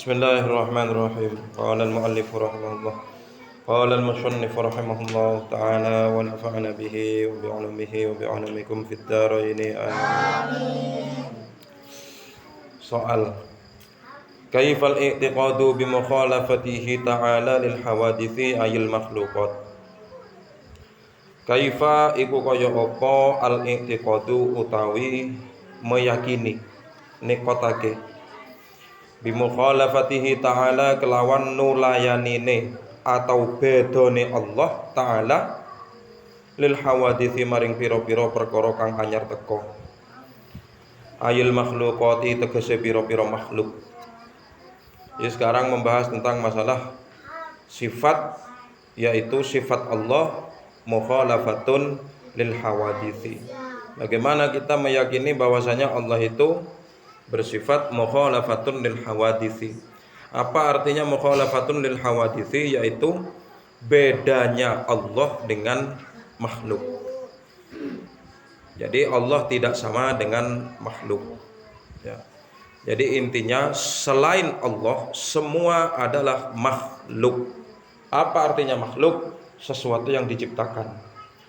Bismillahirrahmanirrahim. Qala al-muallif rahimahullah. Qala al-musannif rahimahullah ta'ala wa nafa'ana bihi wa bi 'ulumihi wa bi 'ulumikum fid dharain. Amin. Soal. Kaifal i'tiqadu bi mukhalafatihi ta'ala lil hawadithi ayil makhluqat. Kaifa iku kaya apa al-i'tiqadu utawi meyakini nikotake bi mukhalafatihi ta'ala kelawan nulayanine atau bedone Allah ta'ala lil hawadithi maring pira-pira perkara kang anyar teka ayil makhluqati tegese pira-pira makhluk. Ya, sekarang membahas tentang masalah sifat, yaitu sifat Allah mukhalafatun lil hawadithi. Bagaimana kita meyakini bahwasanya Allah itu bersifat mukhalafatun lil hawadithi. Apa artinya mukhalafatun lil hawadithi? Yaitu bedanya Allah dengan makhluk. Jadi Allah tidak sama dengan makhluk, ya. Jadi intinya selain Allah semua adalah makhluk. Apa artinya makhluk? Sesuatu yang diciptakan.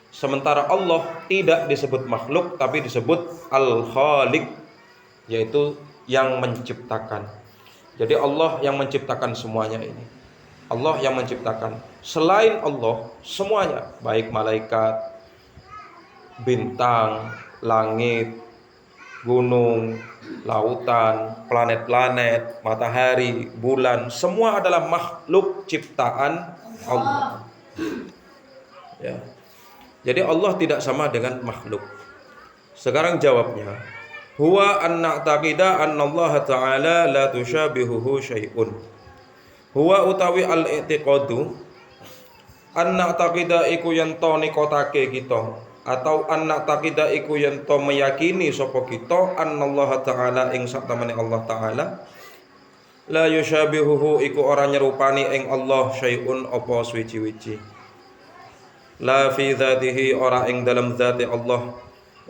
Sementara Allah tidak disebut makhluk tapi disebut al-khaliq, yaitu yang menciptakan. Jadi Allah yang menciptakan semuanya ini. Allah yang menciptakan. Selain Allah semuanya, baik malaikat, bintang, langit, gunung, lautan, planet-planet, matahari, bulan, semua adalah makhluk ciptaan Allah. Ya. Jadi Allah tidak sama dengan makhluk. Sekarang jawabnya, huwa an na'taqida anna Allah Ta'ala la tusyabihuhu syai'un. Huwa utawi al-i'tiqadu an na'taqida iku yen to nikotake kita, atau an na'taqida iku yen to meyakini sapa kita anna Allah Ta'ala ing saktemene Allah Ta'ala la yusyabihuhu iku ora nyerupani ing Allah syai'un apa suci-wici. La fi dzatihi ora ing dalam zati Allah,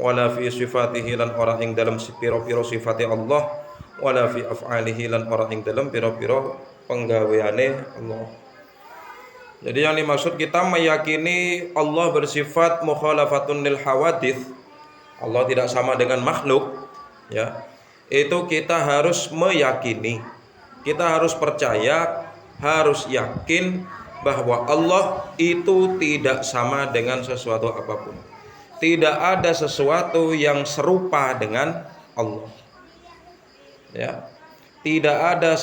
wala fi sifatihi lan ora ing dalam pira-pira sifate Allah, wala fi af'alihi lan ora ing dalam pira-pira penggaweane Allah. Jadi yang dimaksud kita meyakini Allah bersifat mukhalafatun lil hawadits, Allah tidak sama dengan makhluk, ya. Itu kita harus meyakini, kita harus percaya, harus yakin bahwa Allah itu tidak sama dengan sesuatu apapun. Tidak ada sesuatu yang serupa dengan Allah, ya. Tidak ada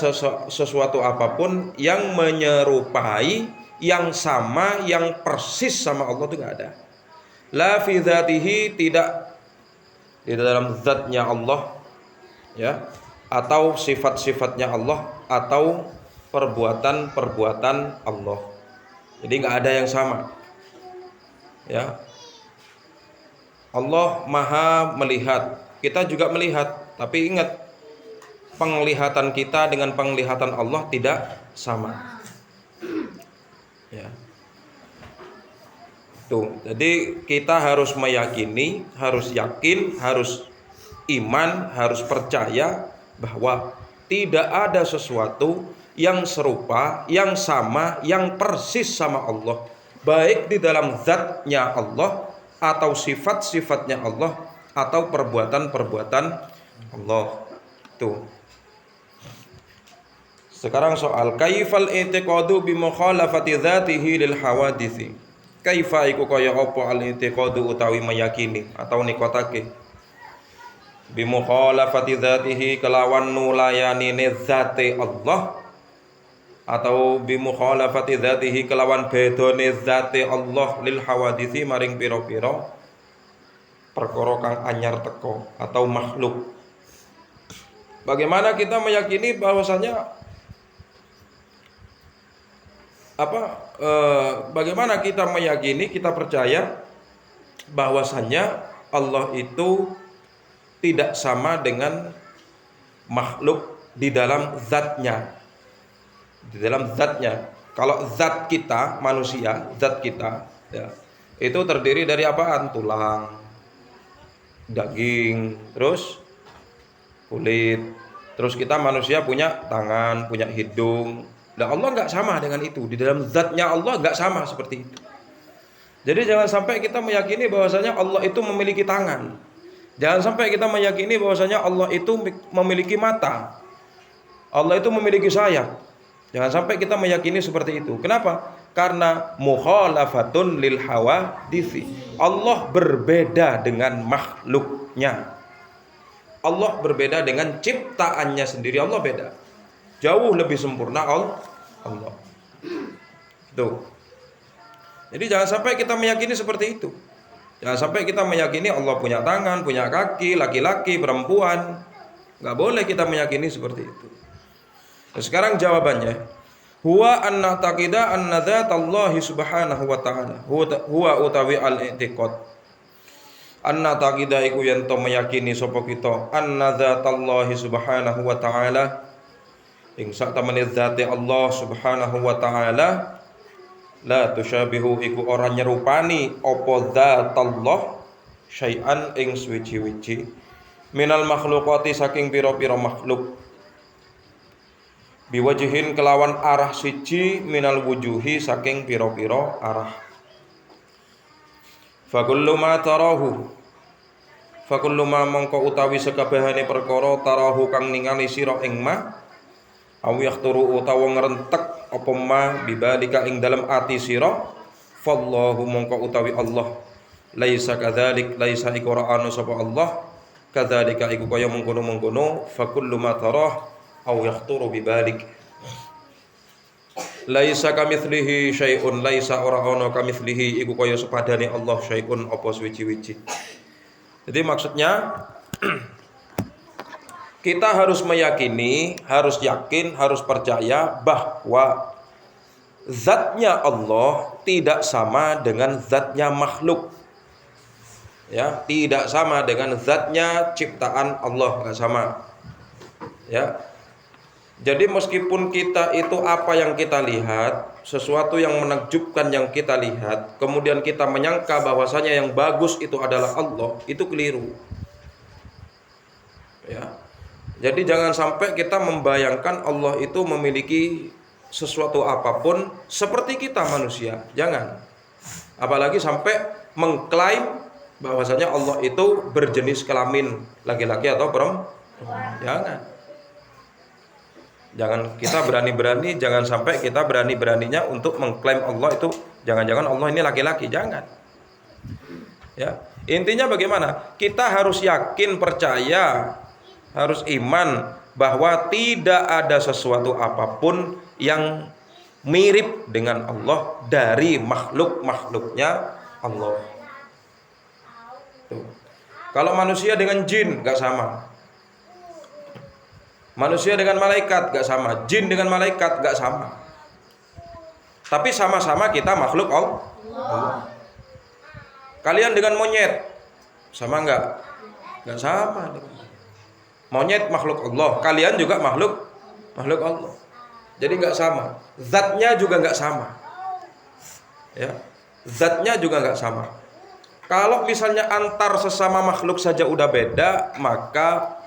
sesuatu apapun yang menyerupai, yang sama, yang persis sama Allah, itu enggak ada. La fi dzatihi, tidak di dalam zatnya Allah, ya, atau sifat-sifatnya Allah, atau perbuatan-perbuatan Allah. Jadi enggak ada yang sama, ya. Allah maha melihat, kita juga melihat, tapi ingat, penglihatan kita dengan penglihatan Allah tidak sama, ya. Tuh, jadi kita harus meyakini, harus yakin, harus iman, harus percaya bahwa tidak ada sesuatu yang serupa, yang sama, yang persis sama Allah, baik di dalam zatnya Allah, atau sifat-sifatnya Allah, atau perbuatan-perbuatan Allah. Tuh. Sekarang soal kaifal i'tiqadu bi mukhalafati dzatihi lil hawaditsi. Kaifa iku kaya apa al i'tiqadu utawi meyakini atau nikotake bi mukhalafati dzatihi kelawan nulayanine zate Allah, atau bi mukhalafati dzatihi kelawan bedone zate Allah lil hawaditsi maring pira-pira perkara kang anyar teka atau makhluk. Bagaimana kita meyakini bahwasanya bagaimana kita meyakini, kita percaya bahwasannya Allah itu tidak sama dengan makhluk di dalam zatnya. Di dalam zatnya. Kalau zat kita manusia, zat kita, ya, itu terdiri dari apaan? Tulang, daging, terus kulit, Terus kita manusia punya tangan, punya hidung. Nah, Allah nggak sama dengan itu. Di dalam zatnya Allah nggak sama seperti itu. Jadi jangan sampai kita meyakini bahwasanya Allah itu memiliki tangan. Jangan sampai kita meyakini bahwasanya Allah itu memiliki mata. Allah itu memiliki sayap. Jangan sampai kita meyakini seperti itu. Kenapa? Karena mukhalafatun lil hawaditsi. Allah berbeda dengan makhluknya. Allah berbeda dengan ciptaannya sendiri. Allah beda. Jauh lebih sempurna Allah. Tuh. Jadi jangan sampai kita meyakini seperti itu. Jangan sampai kita meyakini Allah punya tangan, punya kaki, laki-laki, perempuan. Nggak boleh kita meyakini seperti itu. Nah, sekarang jawabannya, huwa anna taqida anna dzatallahi subhanahu wa ta'ala huwa utawi al-i'tiqad. Anna taqida iku yen to meyakini sapa kita anna dzatallahi subhanahu wa ta'ala ing sak temene zate Allah subhanahu wa ta'ala la tusyabihu iku ora nyerupani apa dzatallah syai'an ing suci-wici minal makhluqati saking pira-pira makhluk biwajhin kelawan arah siji minal wujuhi saking pira-pira arah. Fakullu ma tarahu fakullu ma mongko utawi sekabehane perkara tarahu kang ningali sira ing ma aw yahturu utawa ngrentek apa ma bibalika ing dalem ati sira fallahu mongko utawi Allah laisa kadzalik laisa iku ora ana sapa Allah kadzalika iku kaya mengkono-mengkono fakullu ma tarah aw yahturu bibalik laisa kamitslihi syai'un laisa ora ana kamitslihi iku kaya sepadane Allah syai'un apa suci-wici. Jadi maksudnya kita harus meyakini, harus yakin, harus percaya bahwa zatnya Allah tidak sama dengan zatnya makhluk. Ya, tidak sama dengan zatnya ciptaan Allah, enggak sama. Ya. Jadi meskipun kita itu apa yang kita lihat, sesuatu yang menakjubkan yang kita lihat, kemudian kita menyangka bahwasanya yang bagus itu adalah Allah, itu keliru. Ya. Jadi jangan sampai kita membayangkan Allah itu memiliki sesuatu apapun seperti kita manusia. Jangan. Apalagi sampai mengklaim bahwasanya Allah itu berjenis kelamin laki-laki atau perempuan. Jangan. Jangan kita berani-berani, jangan sampai kita berani-beraninya untuk mengklaim Allah itu jangan-jangan Allah ini laki-laki, jangan. Ya, intinya bagaimana? Kita harus yakin, percaya, harus iman bahwa tidak ada sesuatu apapun yang mirip dengan Allah dari makhluk-makhluknya Allah. Tuh. Kalau manusia dengan jin nggak sama. Manusia dengan malaikat gak sama, jin dengan malaikat gak sama. Tapi sama-sama kita makhluk Allah. Kalian dengan monyet sama enggak? Gak sama. Monyet makhluk Allah, kalian juga makhluk Allah. Jadi gak sama. Zatnya juga gak sama. Ya, zatnya juga gak sama. Kalau misalnya antar sesama makhluk saja udah beda, maka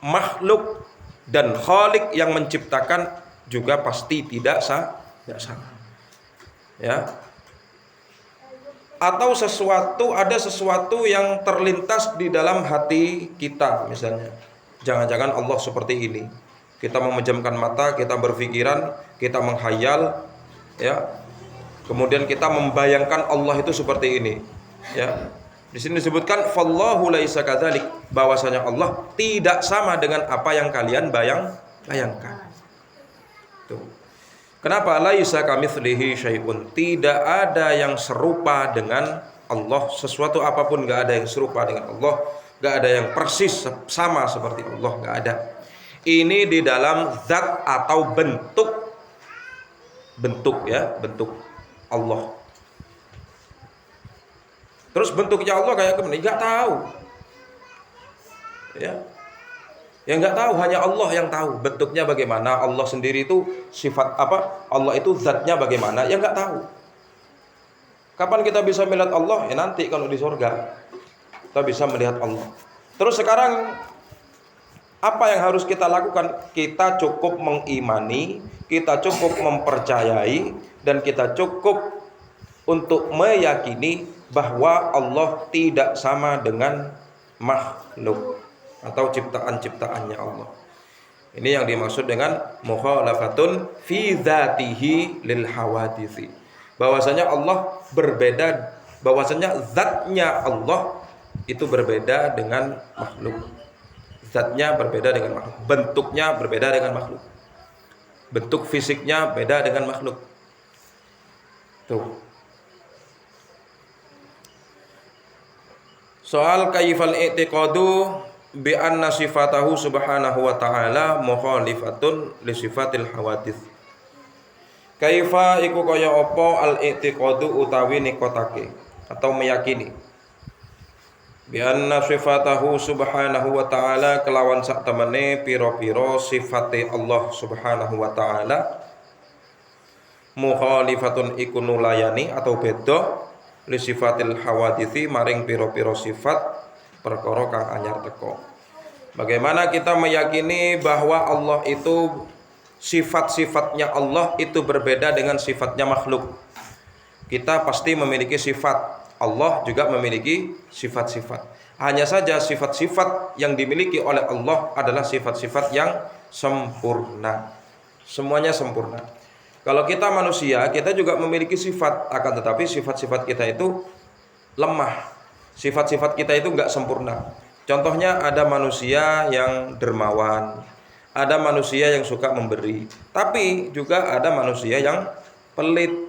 makhluk dan Khalik yang menciptakan juga pasti tidak sama. Ya. Atau ada sesuatu yang terlintas di dalam hati kita misalnya. Jangan-jangan Allah seperti ini. Kita memejamkan mata, kita berpikiran, kita menghayal, ya. Kemudian kita membayangkan Allah itu seperti ini, ya. Di sini disebutkan fallahu laisa kadzalik, bahwasanya Allah tidak sama dengan apa yang kalian bayangkan. Tuh. Kenapa laisa kamitslihi syai'un? Tidak ada yang serupa dengan Allah, sesuatu apapun enggak ada yang serupa dengan Allah, enggak ada yang persis sama seperti Allah, enggak ada. Ini di dalam zat atau bentuk ya, bentuk Allah. Terus bentuknya Allah kayak gimana? Enggak tahu. Ya. Ya enggak tahu, hanya Allah yang tahu bentuknya bagaimana. Allah sendiri itu sifat apa? Allah itu zatnya bagaimana? Ya enggak tahu. Kapan kita bisa melihat Allah? Ya nanti kalau di surga kita bisa melihat Allah. Terus sekarang Apa yang harus kita lakukan? Kita cukup mengimani, kita cukup mempercayai, dan kita cukup untuk meyakini bahwa Allah tidak sama dengan makhluk atau ciptaan-ciptaannya Allah. Ini yang dimaksud dengan mukhalafatun fi dzatihi lil hawaditsi. Bahwasanya Allah berbeda, bahwasanya zatnya Allah itu berbeda dengan makhluk. Zatnya berbeda dengan makhluk, bentuknya berbeda dengan makhluk, bentuk fisiknya beda dengan makhluk. Tuh. Soal kaifal i'tiqadu bi anna sifatahu subhanahu wa ta'ala mukhalifatun li sifatil hawadits. Kaifa iku kaya apa al i'tiqadu utawi nikotake atau meyakini bi anna sifatahu subhanahu wa ta'ala kelawan sak temene pira-pira sifate Allah subhanahu wa ta'ala mukhalifatun iku nulayani atau beda li sifatil hawadithi maring pira-pira sifat perkara kang anyar teko. Bagaimana kita meyakini bahwa Allah itu sifat-sifatnya Allah itu berbeda dengan sifatnya makhluk. Kita pasti memiliki sifat, Allah juga memiliki sifat-sifat. Hanya saja sifat-sifat yang dimiliki oleh Allah adalah sifat-sifat yang sempurna. Semuanya sempurna. Kalau kita manusia, kita juga memiliki sifat, akan tetapi sifat-sifat kita itu lemah. Sifat-sifat kita itu enggak sempurna. Contohnya ada manusia yang dermawan, ada manusia yang suka memberi, tapi juga ada manusia yang pelit.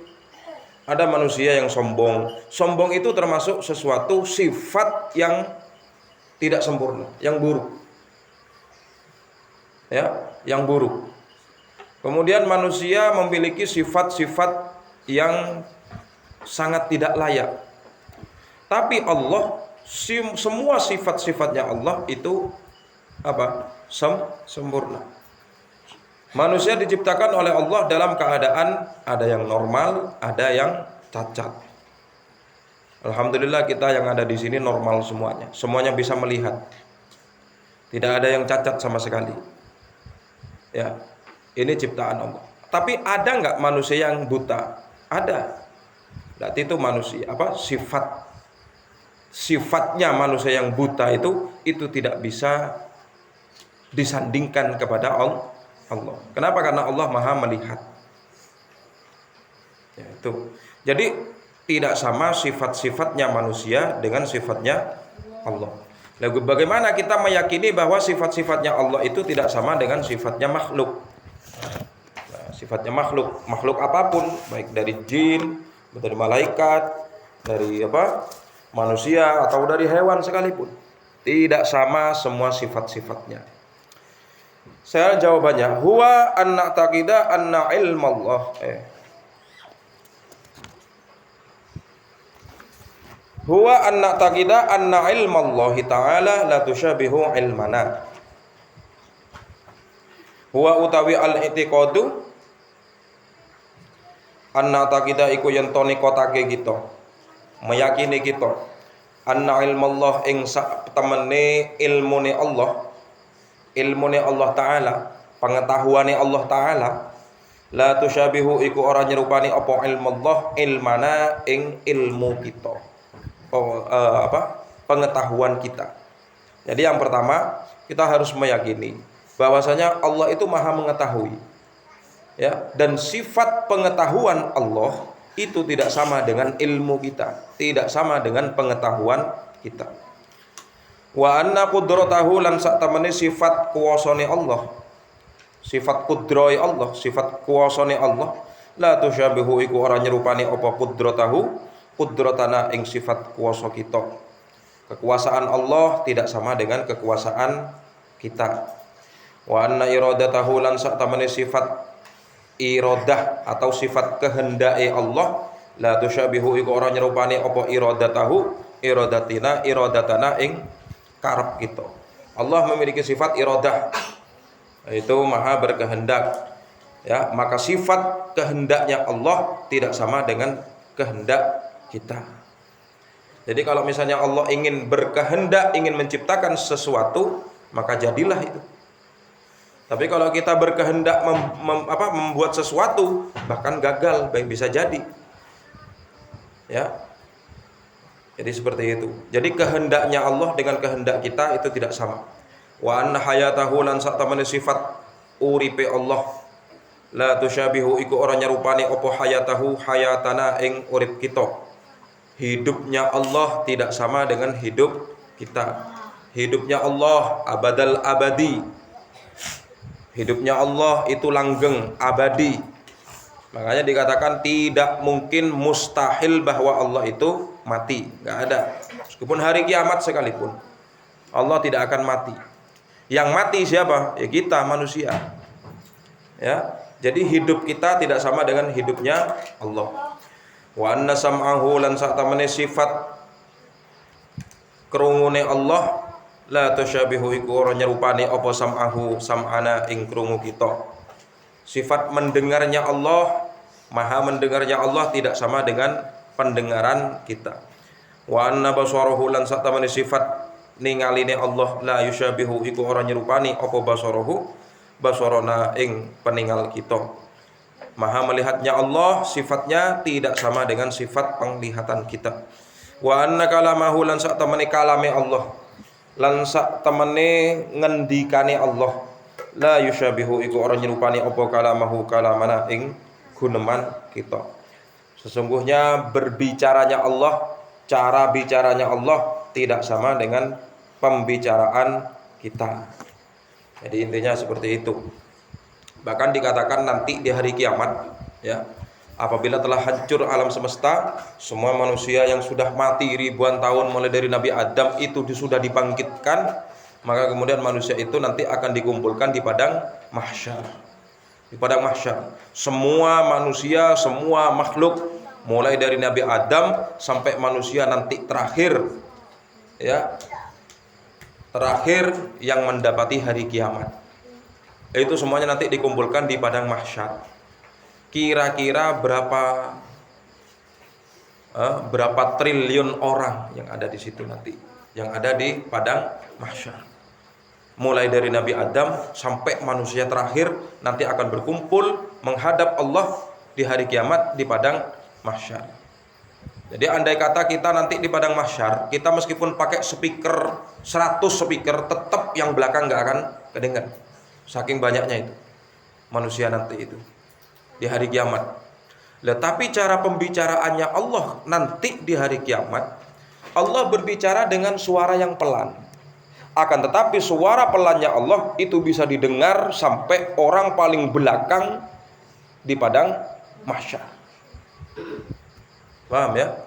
Ada manusia yang sombong. Sombong itu termasuk sesuatu sifat yang tidak sempurna, yang buruk. Ya, yang buruk. Kemudian manusia memiliki sifat-sifat yang sangat tidak layak. Tapi Allah, semua sifat-sifatnya Allah itu apa? Sempurna. Manusia diciptakan oleh Allah dalam keadaan ada yang normal, ada yang cacat. Alhamdulillah kita yang ada di sini normal semuanya. Semuanya bisa melihat. Tidak ada yang cacat sama sekali. Ya, ini ciptaan Allah. Tapi ada nggak manusia yang buta? Ada. Berarti itu manusia. Apa? Sifatnya manusia yang buta itu tidak bisa disandingkan kepada Allah. Kenapa? Karena Allah Maha melihat. Ya, itu. Jadi tidak sama sifat-sifatnya manusia dengan sifatnya Allah. Lalu bagaimana kita meyakini bahwa sifat-sifatnya Allah itu tidak sama dengan sifatnya makhluk? Nah, sifatnya makhluk apapun, baik dari jin, dari malaikat, dari manusia atau dari hewan sekalipun, tidak sama semua sifat-sifatnya. Saya jawabannya huwa anna taqida anna ilmallah huwa anna taqida anna ilmallahi ta'ala la tusyabihu ilmana. Huwa utawi al-i'tiqadu anna taqida iku yen to nikotake kita, meyakini kita anna ilmallah ing sak temene ilmune Allah, ilmune Allah Ta'ala, pengetahuane Allah Ta'ala, la tusyabihu iku ora nyerupani apa ilmullah ilmana ing ilmu kita, pengetahuan kita. Jadi yang pertama kita harus meyakini bahwasanya Allah itu maha mengetahui, ya, dan sifat pengetahuan Allah itu tidak sama dengan ilmu kita, tidak sama dengan pengetahuan kita. Wa anna qudratahu lan sak temene sifat kuwasane Allah, sifat kudroy Allah, sifat kuwasane Allah, la tusyabihu iku ora nyerupani apa qudratahu qudratana ing sifat kuwasa kita. Kekuasaan Allah tidak sama dengan kekuasaan kita. Wa anna iradatahu lan sak temene sifat iradah atau sifat kehendake Allah, la tusyabihu iku ora nyerupani apa iradatahu iradatana ing karep kita. Allah memiliki sifat iradah, yaitu maha berkehendak, ya, maka sifat kehendaknya Allah tidak sama dengan kehendak kita. Jadi kalau misalnya Allah ingin berkehendak, ingin menciptakan sesuatu, maka jadilah itu. Tapi kalau kita berkehendak membuat sesuatu, bahkan gagal, baik bisa jadi. Ya. Jadi seperti itu. Jadi kehendaknya Allah dengan kehendak kita itu tidak sama. Wa anna hayatahu lan satamane sifat uripe Allah la tusyabihu iku ora nyerupani apa hayatahu hayatana ing urip kita. Hidupnya Allah tidak sama dengan hidup kita. Hidupnya Allah abadal abadi. Hidupnya Allah itu langgeng, abadi. Makanya dikatakan tidak mungkin, mustahil bahwa Allah itu mati. Nggak ada. Meskipun hari kiamat sekalipun, Allah tidak akan mati. Yang mati siapa? Ya kita, manusia. Ya. Jadi hidup kita tidak sama dengan hidupnya Allah. Wa anna sam'ahu lan satamane sifat krungune Allah la tasyabihu iku ora nyerupani apa sam'ahu sam'ana ing krungu kita. Sifat mendengarnya Allah, maha mendengarnya Allah tidak sama dengan pendengaran kita. Wa anna basarahu lan satamane sifat ningaline Allah la yusyabihu iku ora nyerupani apa basarahu basarana ing peningal kita. Maha melihatnya Allah, sifatnya tidak sama dengan sifat penglihatan kita. Wa anna kalamahu lan satamane kalame Allah lan sak temene ngendikane Allah la yusyabihu iku ora nyerupani apa kalamahu kalamana ing guneman kita. Sesungguhnya berbicaranya Allah, cara bicaranya Allah tidak sama dengan pembicaraan kita. Jadi intinya seperti itu. Bahkan dikatakan nanti di hari kiamat, ya, apabila telah hancur alam semesta, semua manusia yang sudah mati ribuan tahun mulai dari Nabi Adam itu sudah dibangkitkan, maka kemudian manusia itu nanti akan dikumpulkan di padang mahsyar. Di padang mahsyar, semua manusia, semua makhluk mulai dari Nabi Adam sampai manusia nanti terakhir, ya, terakhir yang mendapati hari kiamat. Itu semuanya nanti dikumpulkan di padang mahsyar. Kira-kira berapa triliun orang yang ada di situ nanti, yang ada di padang mahsyar. Mulai dari Nabi Adam sampai manusia terakhir nanti akan berkumpul menghadap Allah di hari kiamat di padang mahsyar. Jadi andai kata kita nanti di padang mahsyar, kita meskipun pakai speaker 100 speaker, tetap yang belakang nggak akan kedengar. Saking banyaknya itu manusia nanti itu di hari kiamat. Tapi cara pembicaraannya Allah nanti di hari kiamat, Allah berbicara dengan suara yang pelan. Akan tetapi suara pelannya Allah itu bisa didengar sampai orang paling belakang di padang mahsyar. Paham ya?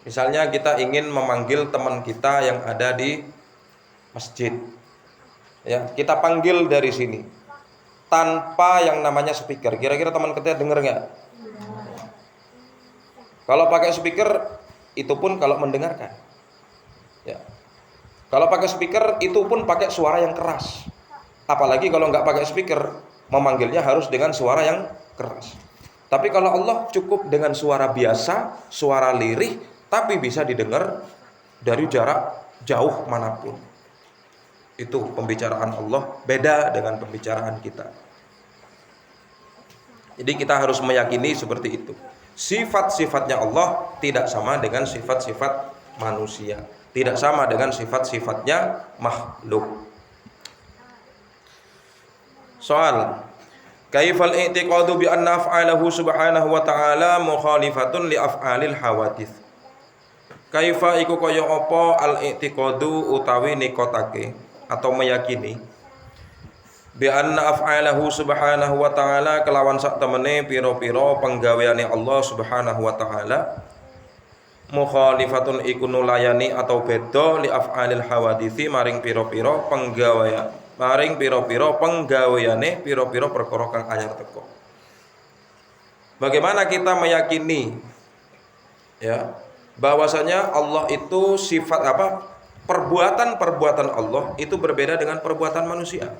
Misalnya kita ingin memanggil teman kita yang ada di masjid. Ya, kita panggil dari sini tanpa yang namanya speaker. Kira-kira teman kita dengar nggak? Kalau pakai speaker itu pun kalau mendengarkan. Ya. Kalau pakai speaker itu pun pakai suara yang keras. Apalagi kalau nggak pakai speaker, memanggilnya harus dengan suara yang keras. Tapi kalau Allah cukup dengan suara biasa, suara lirih, tapi bisa didengar dari jarak jauh manapun. Itu pembicaraan Allah beda dengan pembicaraan kita. Jadi kita harus meyakini seperti itu. Sifat-sifatnya Allah tidak sama dengan sifat-sifat manusia, tidak sama dengan sifat-sifatnya makhluk. Soal, kaifal i'tiqadu bi anna af'alahu subhanahu wa ta'ala mukhalifatun li af'alil hawadits. Kaifa iku kaya apa al-i'tiqadu utawi nikotake atau meyakini bi anna af'alahu subhanahu wa ta'ala kelawan sak temene pira-pira penggaweane Allah subhanahu wa ta'ala mukhalifatun iku nulayani atau beda li af'alil hawaditsi maring pira-pira penggawean maring pira-pira penggaweane pira-pira perkara kang anyar teko. Bagaimana kita meyakini ya bahwasanya Allah itu sifat apa? Perbuatan-perbuatan Allah itu berbeda dengan perbuatan manusia.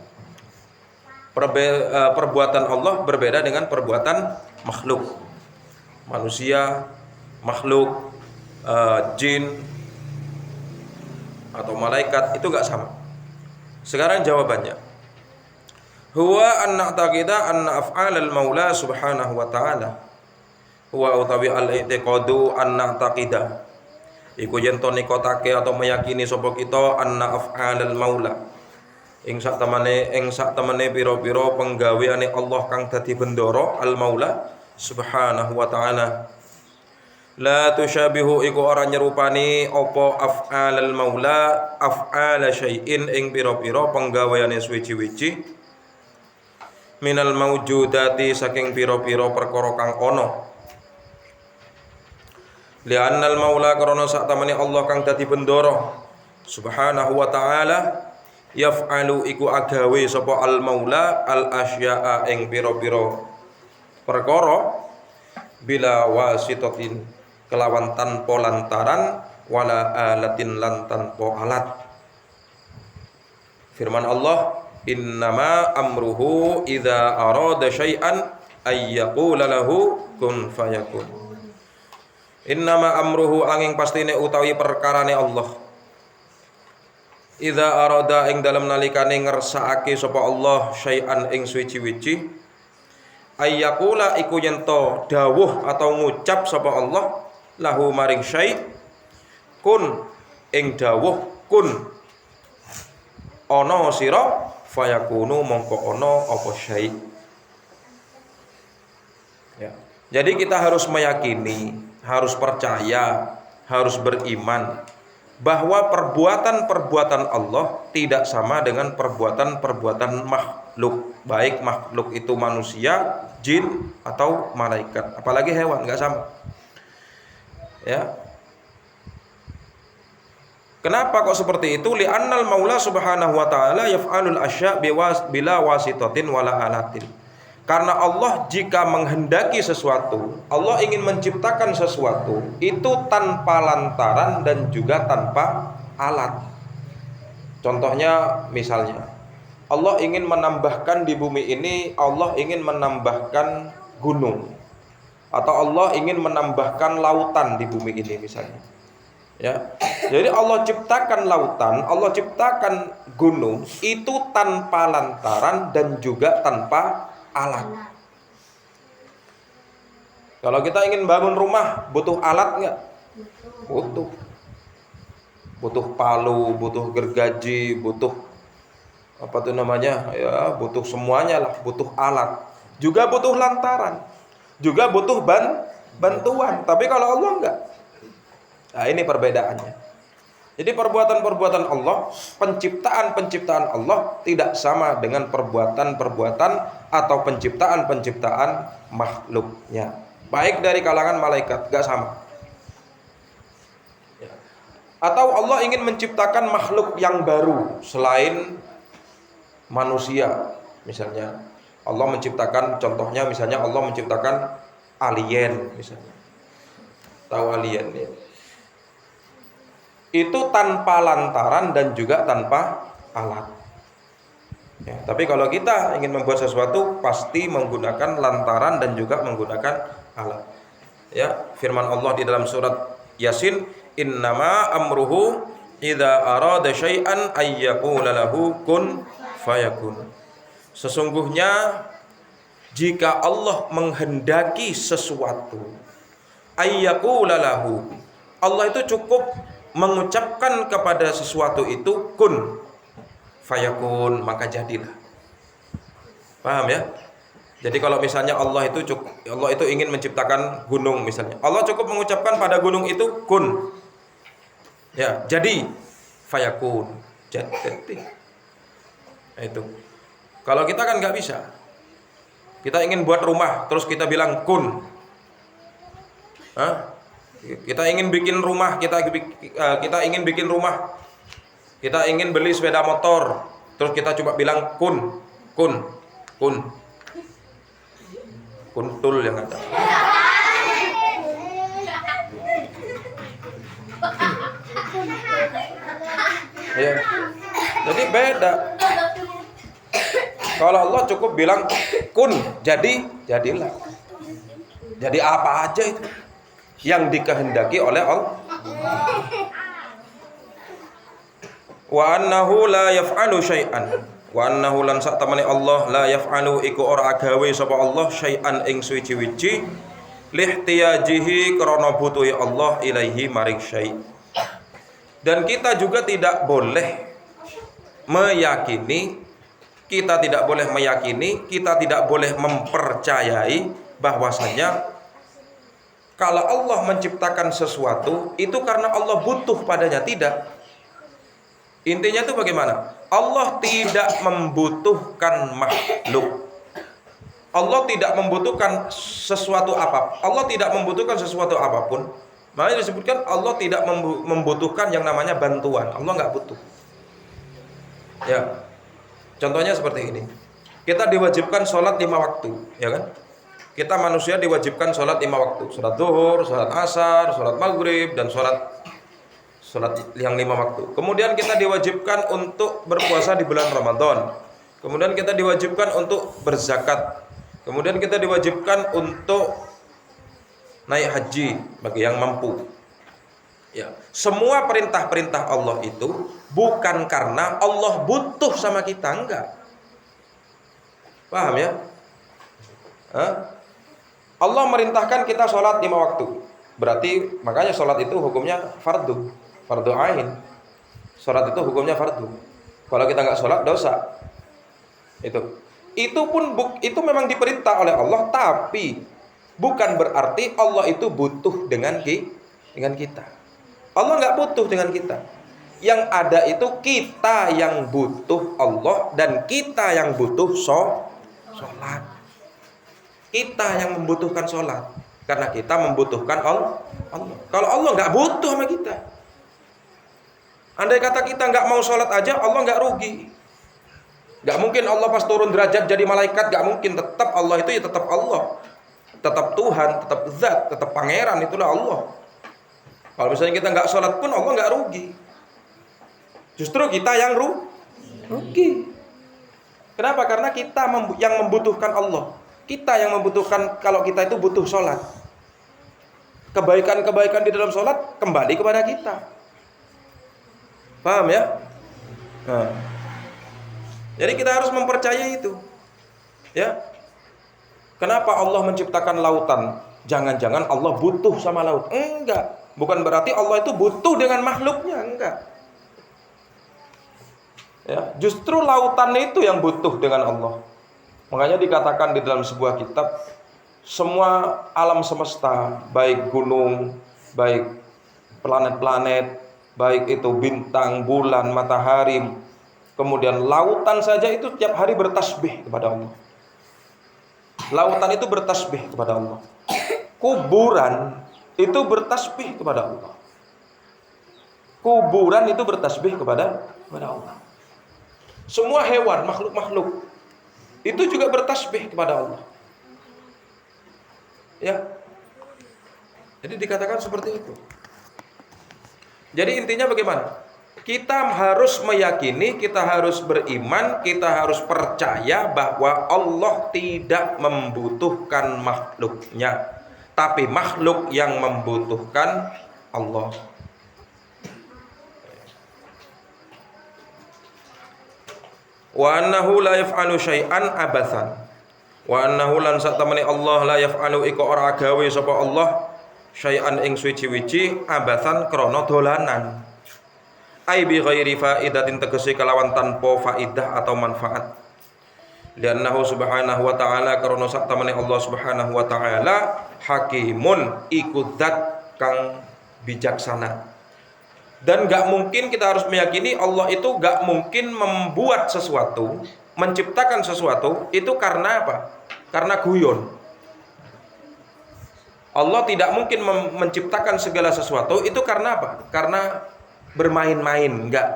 Perbuatan Allah berbeda dengan perbuatan makhluk. Manusia, makhluk, jin atau malaikat itu gak sama. Sekarang jawabannya, Huwa an na'taqida anna af'alal maula subhanahu wa ta'ala. Huwa utawi al-i'tiqadu an na'taqida. Iku yen to nikotake atau meyakini sapa kita anna af'alal maula. Ing sak temene pira-pira penggaweane Allah kang dadi bendoro al-maula subhanahu wa ta'ala. La tusyabihu iku ora nyerupani apa af'alal maula af'ala syai'in ing pira-pira penggaweane suwi-wiji minal maujudati saking pira-pira perkara kang ana. Li'annal maula karana sak temene Allah kang dadi bendoro subhanahu wa ta'ala yaf'alu iku agawe sapa al maula al asya'a ing pira-pira perkara bila wasitatin kelawan tanpa lantaran wala alatin lan tanpa alat. Firman Allah, innama amruhu idza arada syai'an ay yaqula lahu kun fayakun. Innama amruhu angin pastine utawi perkarane Allah. Idza arada ing dalem nalikane ngersakake sapa Allah syai'an ing suci-wici ay yaqula iku yen to dawuh atau ngucap sapa Allah lahu maring syai' kun ing dawuh kun ana sira fayakunu mongko ana apa syai'. Ya. Jadi kita harus meyakini, harus percaya, harus beriman bahwa perbuatan-perbuatan Allah tidak sama dengan perbuatan-perbuatan makhluk, baik makhluk itu manusia, jin atau malaikat, apalagi hewan, enggak sama. Ya. Kenapa kok seperti itu? Li'annal maula subhanahu wa ta'ala yaf'alul asya' bila wasitatin wala alatin. Karena Allah jika menghendaki sesuatu, Allah ingin menciptakan sesuatu itu tanpa lantaran dan juga tanpa alat. Contohnya misalnya Allah ingin menambahkan di bumi ini, Allah ingin menambahkan gunung, atau Allah ingin menambahkan lautan di bumi ini misalnya. Ya. Jadi Allah ciptakan lautan, Allah ciptakan gunung itu tanpa lantaran dan juga tanpa alat. Kalau kita ingin bangun rumah, butuh alat enggak? Butuh. Butuh palu, butuh gergaji, butuh apa tuh namanya? Ya, butuh semuanya lah, butuh alat. Juga butuh lantaran. Juga butuh bantuan. Tapi kalau Allah enggak. Nah, ini perbedaannya. Jadi perbuatan-perbuatan Allah, penciptaan-penciptaan Allah tidak sama dengan perbuatan-perbuatan atau penciptaan-penciptaan makhluknya. Baik dari kalangan malaikat, enggak sama. Atau Allah ingin menciptakan makhluk yang baru selain manusia. Misalnya Allah menciptakan, contohnya misalnya Allah menciptakan alien misalnya. Tahu alien ya? Itu tanpa lantaran dan juga tanpa alat. Ya, tapi kalau kita ingin membuat sesuatu pasti menggunakan lantaran dan juga menggunakan alat. Ya, firman Allah di dalam surat Yasin, innama amruhu idza arada syai'an ay yaqula lahu kun fayakun. Sesungguhnya jika Allah menghendaki sesuatu ay yaqula lahu, Allah itu cukup mengucapkan kepada sesuatu itu kun fayakun, maka jadilah. Paham ya? Jadi kalau misalnya Allah itu ingin menciptakan gunung misalnya, Allah cukup mengucapkan pada gunung itu kun. Ya, jadi fayakun. Jadi. Nah, itu. Kalau kita kan nggak bisa. Kita ingin buat rumah, terus kita bilang kun. Hah? Kita ingin bikin rumah, kita ingin bikin rumah, kita ingin beli sepeda motor, terus kita coba bilang kun, kuntul yang ada. Ya. Jadi beda. Kalau Allah cukup bilang kun, jadilah. Jadi apa aja itu yang dikehendaki oleh Allah. Wa annahu la yaf'alu syai'an. Wa annahu lan sak temene Allah la yaf'alu iku ora gawe sapa Allah syai'an ing suci-wici lihtiyajihi krana butuhi Allah ilaihi maring syai'. Dan kita juga tidak boleh meyakini, kita tidak boleh mempercayai bahwasanya kalau Allah menciptakan sesuatu itu karena Allah butuh padanya. Tidak. Intinya itu bagaimana? Allah tidak membutuhkan makhluk. Allah tidak membutuhkan sesuatu apa. Allah tidak membutuhkan sesuatu apapun. Makanya disebutkan Allah tidak membutuhkan yang namanya bantuan. Allah nggak butuh. Ya. Contohnya seperti ini. Kita diwajibkan sholat 5 waktu, ya kan? Kita manusia diwajibkan sholat 5 waktu. Sholat zuhur, sholat asar, sholat maghrib, dan sholat yang 5 waktu. Kemudian kita diwajibkan untuk berpuasa di bulan Ramadan. Kemudian kita diwajibkan untuk berzakat. Kemudian kita diwajibkan untuk naik haji bagi yang mampu. Ya, semua perintah-perintah Allah itu bukan karena Allah butuh sama kita, enggak. Paham ya? Allah merintahkan kita sholat 5 waktu. Berarti makanya sholat itu hukumnya fardu ain. Sholat itu hukumnya fardu. Kalau kita nggak sholat dosa. Itu pun itu memang diperintah oleh Allah, tapi bukan berarti Allah itu butuh dengan kita. Allah nggak butuh dengan kita. Yang ada itu kita yang butuh Allah dan kita yang butuh sholat. Kita yang membutuhkan sholat karena kita membutuhkan Allah. Kalau Allah nggak butuh sama kita. Andai kata kita nggak mau sholat aja, Allah nggak rugi. Nggak mungkin Allah pas turun derajat jadi malaikat, nggak mungkin. Tetap Allah itu ya tetap Allah, tetap Tuhan, tetap Zat, tetap Pangeran, itulah Allah. Kalau misalnya kita nggak sholat pun Allah nggak rugi. Justru kita yang rugi. Kenapa? Karena kita yang membutuhkan Allah. Kita yang membutuhkan, kalau kita itu butuh sholat. Kebaikan-kebaikan di dalam sholat kembali kepada kita. Paham ya? Nah. Jadi kita harus mempercayai itu. Ya. Kenapa Allah menciptakan lautan? Jangan-jangan Allah butuh sama laut? Enggak. Bukan berarti Allah itu butuh dengan makhluknya, enggak. Ya, justru lautan itu yang butuh dengan Allah. Makanya dikatakan di dalam sebuah kitab, semua alam semesta, baik gunung, baik planet-planet, baik itu bintang, bulan, matahari, kemudian lautan saja itu tiap hari bertasbih kepada Allah. Lautan itu bertasbih kepada Allah. Kuburan itu bertasbih kepada Allah. Kuburan itu bertasbih kepada Allah. Semua hewan, makhluk-makhluk itu juga bertasbih kepada Allah. Ya. Jadi dikatakan seperti itu. Jadi intinya bagaimana? Kita harus meyakini, kita harus beriman, kita harus percaya bahwa Allah tidak membutuhkan makhluknya, tapi makhluk yang membutuhkan Allah. Wa annahu la yaf'alu syai'an abathan. Wa annahu lan sak temene Allah la yaf'alu iku ora gawe sapa Allah syai'an ing suci-wici abathan krana dolanan. Ai bi ghairi faidatin tegese kelawan tanpa faidah atau manfaat. Liannahu subhanahu wa ta'ala krana sak temene Allah subhanahu wa ta'ala hakimun iku zat kang bijaksana. Dan gak mungkin kita harus meyakini Allah itu gak mungkin membuat sesuatu, menciptakan sesuatu itu karena apa? Karena guyon. Allah tidak mungkin menciptakan segala sesuatu itu karena apa? Karena bermain-main, enggak.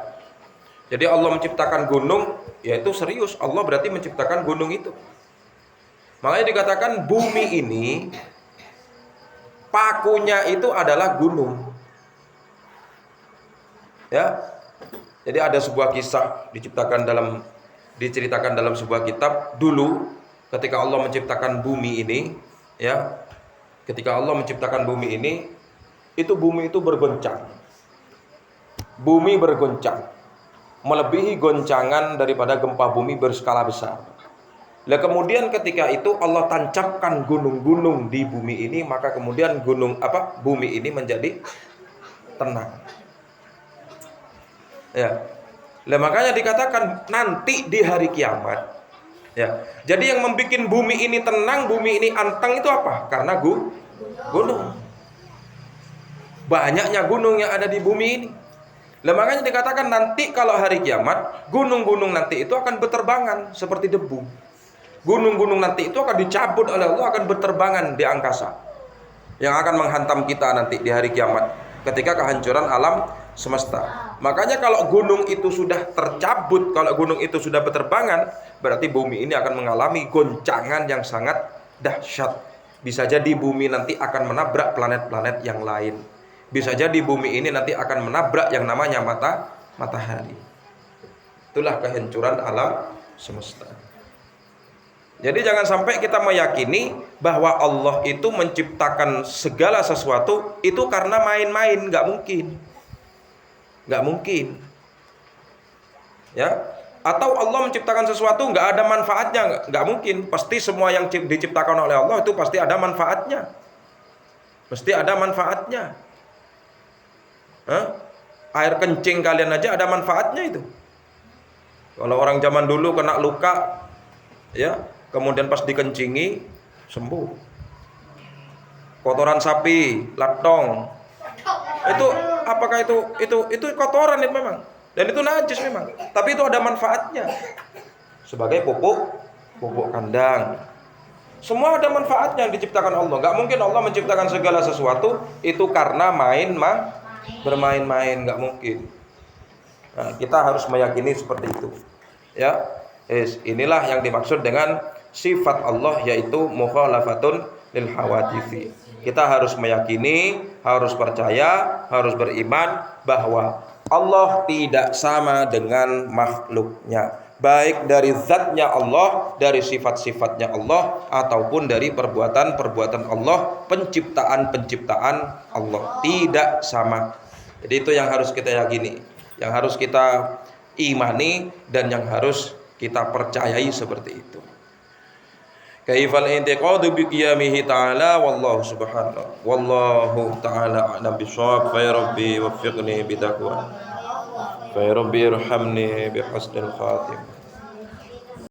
Jadi Allah menciptakan gunung, yaitu serius. Allah berarti menciptakan gunung itu. Makanya dikatakan bumi ini pakunya itu adalah gunung. Ya. Jadi ada sebuah kisah diceritakan dalam sebuah kitab dulu ketika Allah menciptakan bumi ini, ya. Ketika Allah menciptakan bumi ini, itu bumi itu bergoncang. Bumi bergoncang. melebihi goncangan daripada gempa bumi berskala besar. Lah kemudian ketika itu Allah tancapkan gunung-gunung di bumi ini, maka kemudian bumi ini menjadi tenang. Ya. Lah makanya dikatakan nanti di hari kiamat. Ya. Jadi yang membuat bumi ini tenang, bumi ini anteng itu apa? Karena gunung. Banyaknya gunung yang ada di bumi ini. Lah makanya dikatakan nanti kalau hari kiamat, gunung-gunung nanti itu akan berterbangan seperti debu. Gunung-gunung nanti itu akan dicabut oleh Allah, akan berterbangan di angkasa, yang akan menghantam kita nanti di hari kiamat ketika kehancuran alam semesta. Makanya kalau gunung itu sudah tercabut, kalau gunung itu sudah berterbangan, berarti bumi ini akan mengalami goncangan yang sangat dahsyat. Bisa jadi bumi nanti akan menabrak planet-planet yang lain. Bisa jadi bumi ini nanti akan menabrak yang namanya matahari. Itulah kehancuran alam semesta. Jadi jangan sampai kita meyakini bahwa Allah itu menciptakan segala sesuatu itu karena main-main, nggak mungkin. Ya, atau Allah menciptakan sesuatu nggak ada manfaatnya, nggak mungkin. Pasti semua yang diciptakan oleh Allah itu pasti ada manfaatnya. Air kencing kalian aja ada manfaatnya itu. Kalau orang zaman dulu kena luka, ya, kemudian pas dikencingi sembuh. Kotoran sapi, latong, itu apakah itu kotoran itu memang, dan itu najis memang, tapi itu ada manfaatnya sebagai pupuk kandang. Semua ada manfaatnya yang diciptakan Allah. Gak mungkin Allah menciptakan segala sesuatu itu karena bermain-main, gak mungkin. Nah, kita harus meyakini seperti itu. Ya, inilah yang dimaksud dengan sifat Allah, yaitu mukhalafatun lil hawadithi. Kita harus meyakini, harus percaya, harus beriman bahwa Allah tidak sama dengan makhluknya, baik dari zatnya Allah, dari sifat-sifatnya Allah, ataupun dari perbuatan-perbuatan Allah, penciptaan Allah, tidak sama. Jadi itu yang harus kita yakini, yang harus kita imani, dan yang harus kita percayai seperti itu. Kaifal intiqadu bi qiyamihi ta'ala wallahu ta'ala a'lam bishawab. Fa ya rabbi waffiqni bitaqwa, fa ya rabbi irhamni bi husnil khatimah.